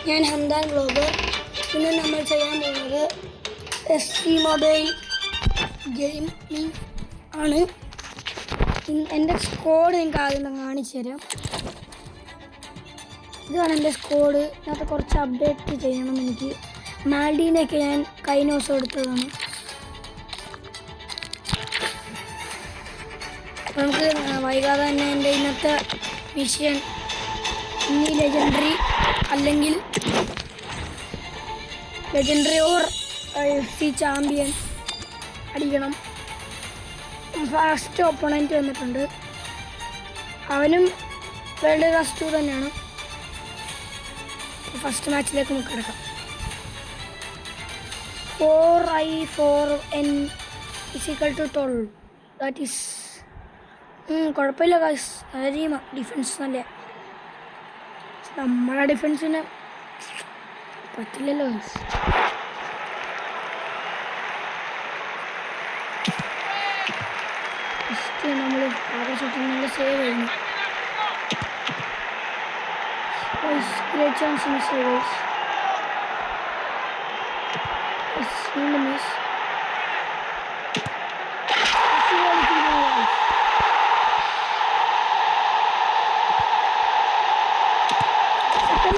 ഞാൻ Hamdan blogger. ഇന്ന് നമ്മൾ ചെയ്യാൻ പോകുന്നത് SC മൊബൈൽ ഗെയിമിംഗ് ആണ്. എൻ്റെ സ്കോഡ് നിങ്ങൾക്ക് ആദ്യം കാണിച്ചു തരാം. ഇതാണ് എൻ്റെ സ്കോഡ്. ഇതിനകത്ത് കുറച്ച് അപ്ഡേറ്റ് ചെയ്യണം. എനിക്ക് മാൽഡീനെയൊക്കെ ഞാൻ കഴിഞ്ഞ ദിവസം എടുത്തതാണ്. അപ്പോൾ നമുക്ക് വൈകാതെ തന്നെ എൻ്റെ ഇന്നത്തെ മിഷൻ ഇനി ലെജൻഡറി അല്ലെങ്കിൽ ലെജൻഡറി ഓർ FC ചാമ്പ്യൻ അടിക്കണം. ഫസ്റ്റ് ഓപ്പണൻറ്റ് വന്നിട്ടുണ്ട്. അവനും വേൾഡ് ക്ലാസ് 2 തന്നെയാണ്. ഫസ്റ്റ് മാച്ചിലേക്ക് നമുക്ക് കിടക്കാം. 4i4n = 12. ദാറ്റ് ഈസ് കുഴപ്പമില്ല ഗൈസ്. നല്ല ഡിഫൻസ് നല്ല. നമ്മുടെ ഡിഫൻസിന് പറ്റില്ലല്ലോ ഗൈസ്. ഫസ്റ്റ് നമ്മൾ നല്ല സേവ് ചെയ്യുന്നു. Great chance miss guys. Miss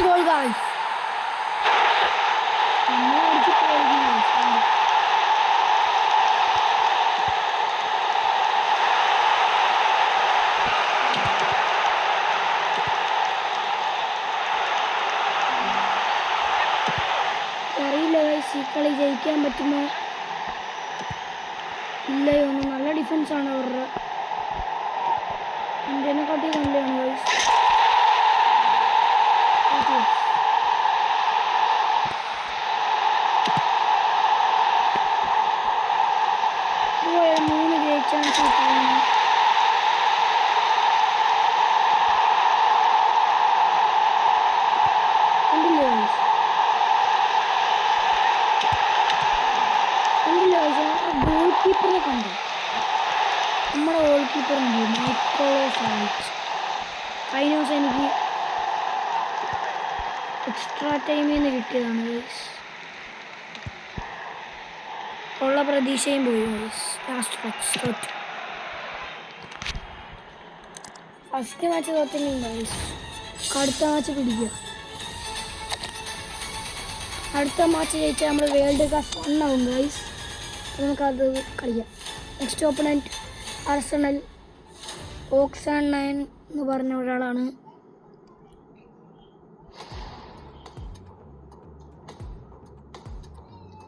goal guys. അറിയില്ല ഗൈസ് ഈ കളി ജയിക്കാൻ പറ്റുമോ ഇല്ലയോ എന്ന്. നല്ല ഡിഫൻസ് ആണ് അവരുടെ. ഇന്ത്യനെക്കാട്ടി നല്ലതാണ് ഗൈസ്. മൂന്ന് ഗ്രേറ്റ് ചാൻസ് കിട്ടുന്നു. ഗോൾ കീപ്പറിനെ കണ്ടു. നമ്മുടെ ഗോൾ കീപ്പർ കഴിഞ്ഞ ദിവസം എനിക്ക് എക്സ്ട്രാ ടൈമിൽ നിന്ന് കിട്ടിയതാണ് ഗൈസ്. ഉള്ള പ്രതീക്ഷയും പോയി ഗൈസ്. ലാസ്റ്റ് മാച്ച് തോറ്റു. ഫസ്റ്റ് മാച്ച് തോറ്റില്ല ഗൈസ്. അടുത്ത മാച്ച് പിടിക്കുക. അടുത്ത മാച്ച് ജയിച്ചാൽ നമ്മൾ വേൾഡ് കപ്പ് 1 ആവും ഗൈസ്. നമുക്കത് കളിക്കാം. നെക്സ്റ്റ് ഓപ്പണൻറ്റ് ആർസണൽ ഓക്സാൻ 9 എന്ന് പറഞ്ഞ ഒരാളാണ്.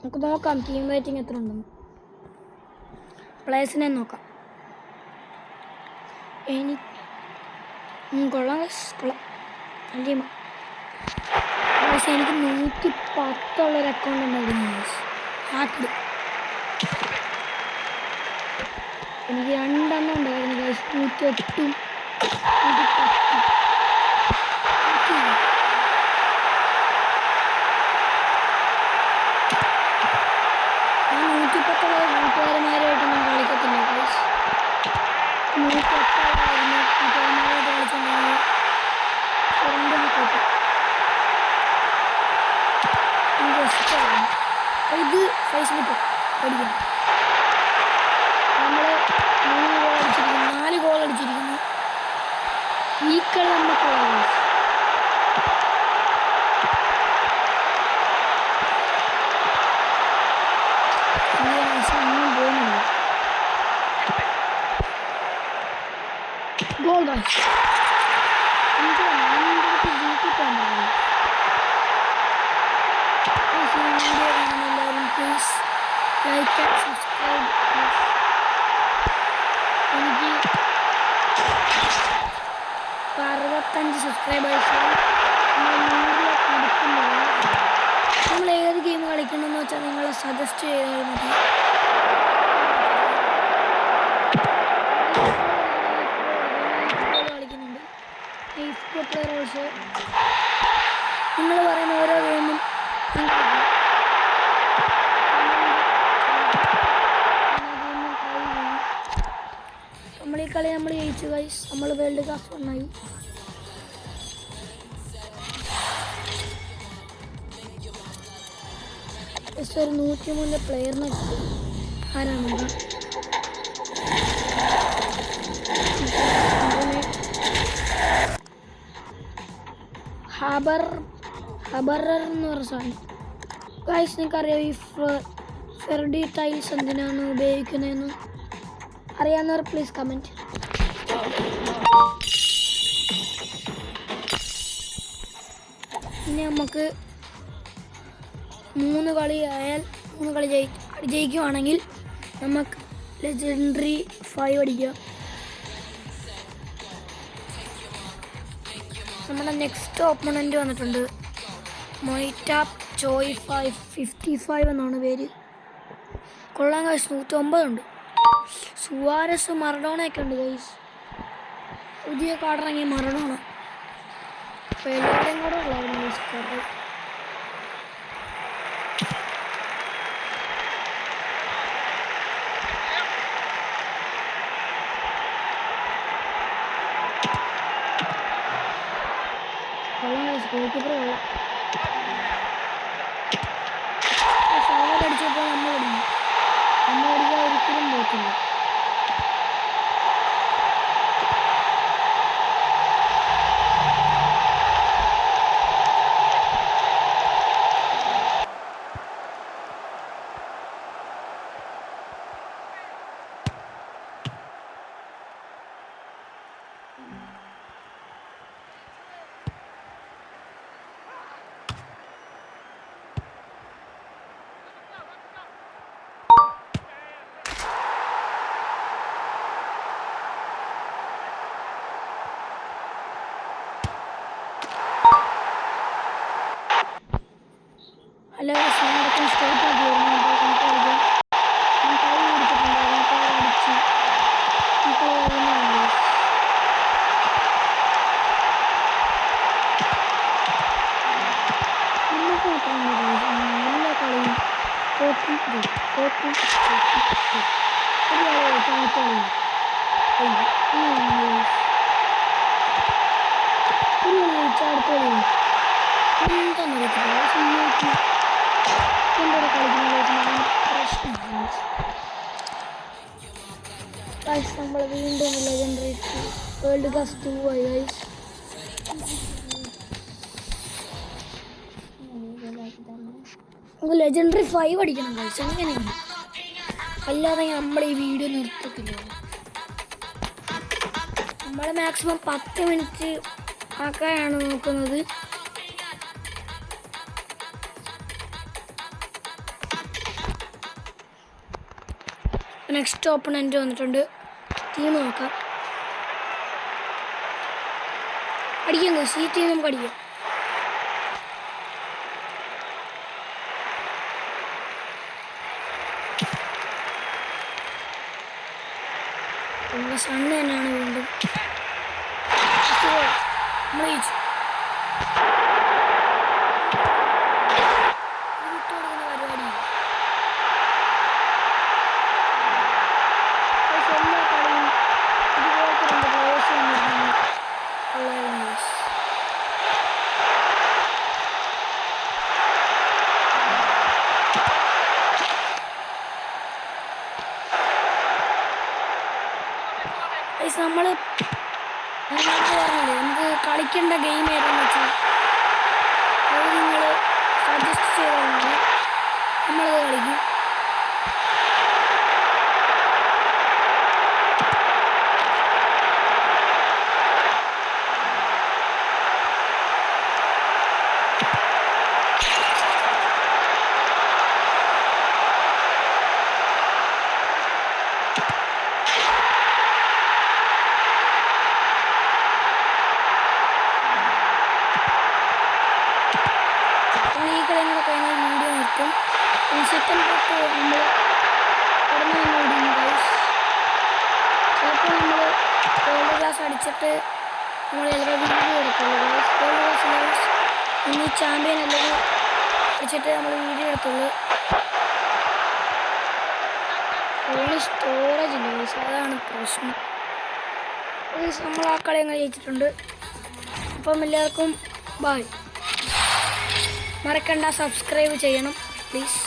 നമുക്ക് നോക്കാം ടീം റേറ്റിംഗ് എത്ര ഉണ്ടെന്ന്. പ്ലേയേഴ്സിനെ നോക്കാം. കൊള്ളാം കൊള്ളാം. പക്ഷേ എനിക്ക് 110 ഒരു അക്കൗണ്ട് ഉണ്ടായിരുന്നു. ആക്കിട് എനിക്ക് 2 എണ്ണം ഉണ്ടായിരുന്നു ഗൈസ്. 108 കൂട്ടുകാരന്മാരായിട്ടൊന്നും കളിക്കത്തില്ല ഗൈസ്. 110 കൂട്ടുകാരന്മാരായിട്ട് കളിച്ചിട്ടുണ്ടെങ്കിൽ ഇത് ഫേസ്ബുക്ക് പഠിക്കണം. നമ്മൾ 3 ഗോൾ അടിച്ചിരിക്കുന്നു, 4 ഗോൾ അടിച്ചിരിക്കുന്നു. ഈ കളി നമുക്കുള്ള ഒന്നും പോകുന്നില്ല. Goal guys. എനിക്ക് വീട്ടിൽ പോകാൻ എല്ലാവരും പ്ലീസ് ലൈക്ക് ആൻഡ് സബ്സ്ക്രൈബ്. എനിക്ക് 65 സബ്സ്ക്രൈബേഴ്സ് കൊടുക്കുമ്പോൾ നമ്മൾ ഏത് ഗെയിം കളിക്കണമെന്ന് വെച്ചാൽ നിങ്ങൾ സജസ്റ്റ് ചെയ്താൽ മതി. കളിക്കുന്നുണ്ട് പ്ലെയർ ഓൾസോ. നിങ്ങൾ പറയുന്ന ഓരോ ഗെയിമും നമ്മൾ ഈ കളി നമ്മൾ ജയിച്ചു ഗൈസ്. നമ്മൾ വേൾഡ് കപ്പ് 1 ആയി. ജസ്റ്റ് ഒരു 103 പ്ലെയറിനെ കിട്ടി. ആരാണ് ഹബർ എന്ന് പറഞ്ഞ സാധനം. ഗൈസ് നിങ്ങൾക്കറിയാം ഈ ഫെർഡി ടൈൽസ് എന്തിനാണ് ഉപയോഗിക്കുന്നതെന്ന് അറിയാവുന്നവർ പ്ലീസ് കമൻറ്റ്. ഇനി നമുക്ക് 3 കളി ആയാൽ 3 കളി ജയിക്കുവാണെങ്കിൽ നമുക്ക് ലെജൻഡറി 5 അടിക്കാം. നമ്മുടെ നെക്സ്റ്റ് ഓപ്പണൻറ്റ് വന്നിട്ടുണ്ട് മൊയ്റ്റാപ്പ് ചോയ് 55 എന്നാണ് പേര്. കൊള്ളാൻ ഗൈസ്. 109 ഉണ്ട്. സുവാരസ് മറഡോണയൊക്കെ ഉണ്ട് ഗൈസ്. പുതിയ കാർഡിറങ്ങിയ മറഡോണ. അപ്പോൾ എല്ലാവരുടെയും കൂടെ ഉള്ളതാണ് ഗൈസ് കാർഡ്. കൊള്ളാം ഗൈസ്. ഗോൾകീപ്പർ കൊള്ളാം. അടിച്ചപ്പോൾ നമ്മൾ അടിക്കാൻ ഒരിക്കലും പോയിട്ടില്ല. ഹലോ സ്റ്റാർട്ട് ആക്കിയായിരുന്നു. എല്ലാ കളിയും നമ്മൾ വീണ്ടും ലെജൻഡറി വേൾഡ് കപ്പ് 2 ആയി ഗൈസ്. നമുക്ക് ലെജൻഡറി 5 അടിക്കണം ഗൈസ്. എങ്ങനെയാണ്? അല്ലാതെ നമ്മൾ ഈ വീഡിയോ നിർത്തത്തില്ല. നമ്മൾ മാക്സിമം 10 മിനിറ്റ് ആക്കാനാണ് നോക്കുന്നത്. നെക്സ്റ്റ് ഓപ്പണൻറ്റ് വന്നിട്ടുണ്ട്. ടീം നോക്കാം. അടിക്കാം ഗൈസ്. ഈ ടീം നമുക്ക് അടിക്കാം. സണ്ണ് തന്നെയാണ് വീണ്ടും. നമ്മൾ ജയിച്ചു. നമ്മൾ പറഞ്ഞില്ലേ നമുക്ക് കളിക്കേണ്ട ഗെയിം ഏതാണെന്ന് വെച്ചാൽ അത് നിങ്ങൾ സജസ്റ്റ് ചെയ്താൽ നമ്മളത് കളിക്കും. സെക്കൻഡ് പാർട്ട് നമ്മൾ ഉടനെ തന്നെ ഇടുന്നു ഗൈസ്. ചിലപ്പോൾ നമ്മൾ വേൾഡ് ക്ലാസ് അടിച്ചിട്ട് നമ്മൾ എല്ലാവരും വീഡിയോ എടുക്കുള്ളൂ ഗൈസ്. വേൾഡ് ക്ലാസ് ഗൈസ് ഇനി ചാമ്പ്യൻ അല്ലെങ്കിൽ അടിച്ചിട്ട് നമ്മൾ വീഡിയോ എടുക്കുള്ളൂ. ഫോണിൽ സ്റ്റോറേജ് ഇല്ല ഗൈസ്, അതാണ് പ്രശ്നം. ഗൈസ് നമ്മൾ ആ കളി അങ്ങനെ ജയിച്ചിട്ടുണ്ട്. അപ്പം എല്ലാവർക്കും ബൈ. മറക്കണ്ട സബ്സ്ക്രൈബ് ചെയ്യണം പ്ലീസ്.